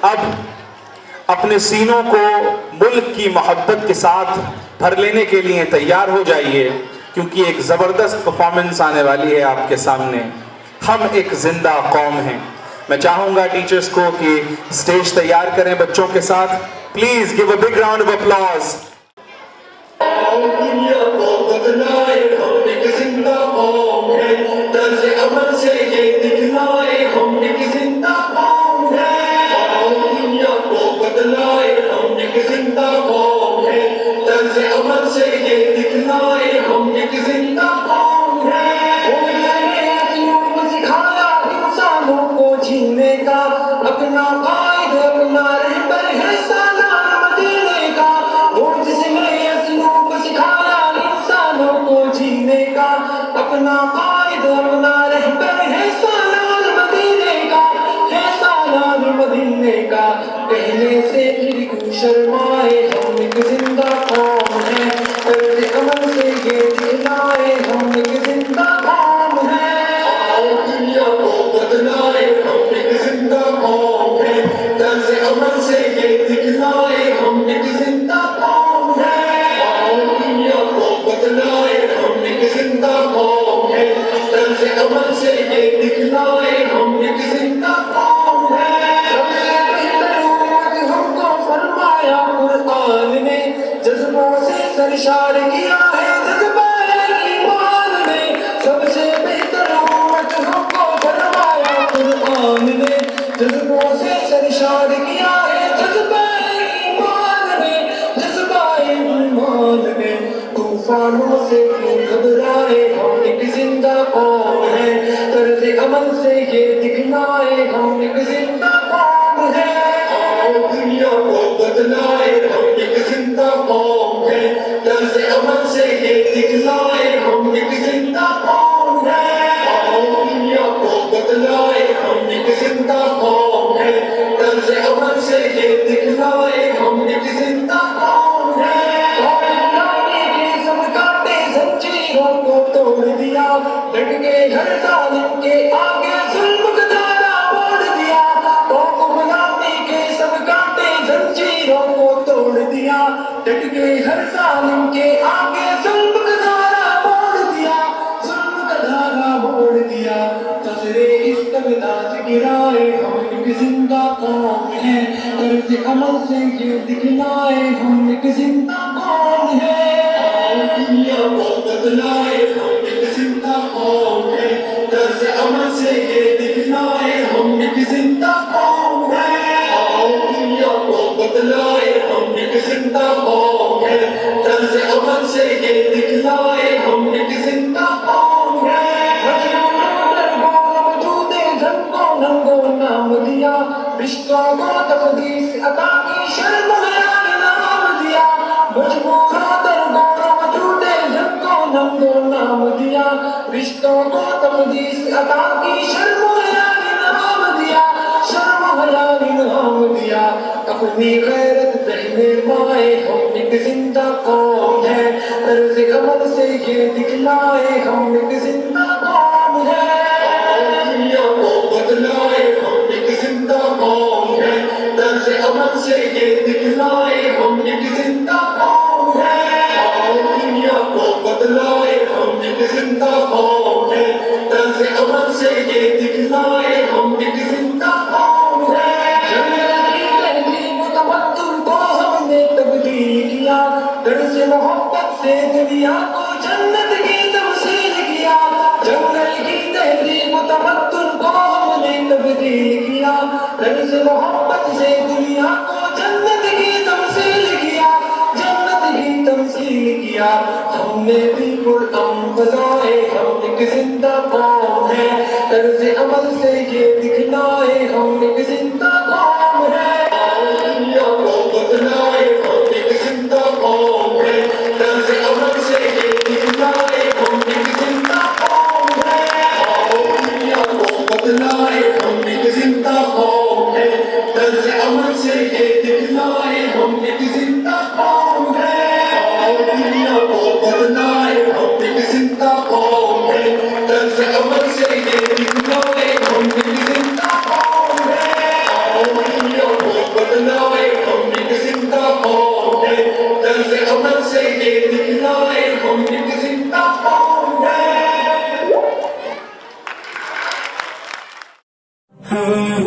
اب اپنے سینوں کو ملک کی محبت کے ساتھ بھر لینے کے لیے تیار ہو جائیے، کیونکہ ایک زبردست پرفارمنس آنے والی ہے آپ کے سامنے۔ ہم ایک زندہ قوم ہیں۔ میں چاہوں گا ٹیچرز کو کہ سٹیج تیار کریں بچوں کے ساتھ۔ Please give a big round of applause. دنیا کو بدلائے ہم ایک زندہ قوم ہے، طرز عمل سے یہ دکھلائے ہم ایک زندہ قوم ہے۔ دنیا کو بدلائے ہم ایک زندہ قوم ہے، طرز عمل سے یہ دکھلائے ہم ایک زندہ قوم ہے۔ سکھایا انسانوں کو جینے کا، اپنا قائد اپنا رہبر ہے سالار مدینے کا۔ وہ جس نے اسلوب سکھایا انسانوں کو جینے کا، اپنا قائد اپنا رہبر ہے سالار مدینے کا، ہے سالار مدینے کا۔ کہنے سے پھر کیوں شرمائے ہم ایک زندہ قوم ہے، طرز عمل سے یہ دکھلائے ہم ایک زندہ قوم ہے۔ دنیا کو بدلائے ہم ایک زندہ قوم ہے، طرز عمل سے یہ دکھلائے ہم ایک زندہ قوم ہے۔ دنیا کو بدلائے ہم ایک زندہ قوم ہے، طرز عمل سے یہ دکھلائے ہم ایک زندہ قوم ہے۔ سب سے بہتر امت ہم کو فرمایا قرآن نے، جذبوں سے سرشار کیا ہے جذبہ ایمان نے۔ سب سے بہتر امت ہم کو فرمایا قرآن نے، جذبوں سے سرشار کیا ہے جذبہ ایمان نے، جذبہ ایمان نے۔ طوفانوں سے کیوں گھبرائے ہم ایک زندہ قوم ہے، طرز عمل سے یہ دکھلائے ہم ایک زندہ قوم ہے۔ دنیا کو بدلائے ہم ایک زندہ قوم ہے، طرز عمل سے یہ دکھلائے ہم ایک زندہ قوم ہے۔ دنیا کو بدلائے ہم ایک زندہ قوم ہے، طرز عمل سے یہ دکھلائے ہم ایک زندہ قوم ہے۔ زنجیروں کو توڑ دیا، ڈٹ کے ہر ظالم کے آگے ظلم کا دھارا موڑ دیا۔ قوم غلامی کے سب کانٹے زنجیروں کو توڑ دیا، ڈٹ کے ہر ظالم کے آگے ظلم کا دھارا موڑ دیا، ظلم کا دھارا موڑ دیا۔ قصرے استبداد گرائے ہم ایک زندہ قوم ہے، طرز عمل سے یہ دکھلائے ہم ایک زندہ قوم ہے۔ دنیا کو بدلائے ہم ایک زندہ قوم ہے، طرز عمل سے یہ دکھلائے ہم ایک زندہ قوم ہے۔ دنیا کو بدلائے ہم ایک زندہ قوم ہے، طرز عمل سے یہ دکھلائے ہم ایک زندہ قوم ہے۔ ننگو نام دیا، رشتوں کو تقدیس عطا کی شرم حیا انعام دیا۔ مجبوروں در گور وجود ننگو ننگو نام دیا، رشتوں کو تقدیس عطا کی شرم حیا انعام دیا، شرم حیا انعام دیا۔ اپنی غیرت پہنے پائے ہم ایک زندہ قوم ہے، طرز عمل سے یہ دکھلائے ہم ایک زندہ قوم ہے۔ دنیا کو بدلائے ہم ایک زندہ قوم ہے، طرز عمل سے یہ دکھلائے ہم ایک زندہ قوم ہے۔ دنیا کو بدلائے ہم ایک زندہ قوم ہے، طرز عمل سے یہ دکھلائے ہم ایک زندہ قوم ہے۔ جنگل کی تہذیب و تمدن کو ہم نے تبدیل کیا، طرز محبت سے دنیا کو جنت کی تمثیل کیا۔ جنگل کی تہذیب و تمدن کو ہم نے تبدیل کیا، طرز محبت سے دنیا کو جنت کی تمثیل کیا، جنت کی تمثیل کیا۔ ہم نے بھی پرامن فضائے ہم ایک زندہ قوم ہے، طرز عمل سے یہ دکھلائے ہم ایک زندہ قوم ہے۔ دنیا کو بدلائے ہم ایک زندہ قوم ہے، طرز عمل سے یہ دکھلائے ہم ایک زندہ قوم ہے۔ دنیا کو بدلائے ہم ایک زندہ قوم ہے، طرز عمل سے یہ دکھلائے ہم ایک زندہ قوم ہے۔ دنیا کو بدلائے ہم ایک زندہ قوم ہے، طرز عمل سے یہ دکھلائے ہم ایک زندہ قوم ہے۔ دنیا کو ہوں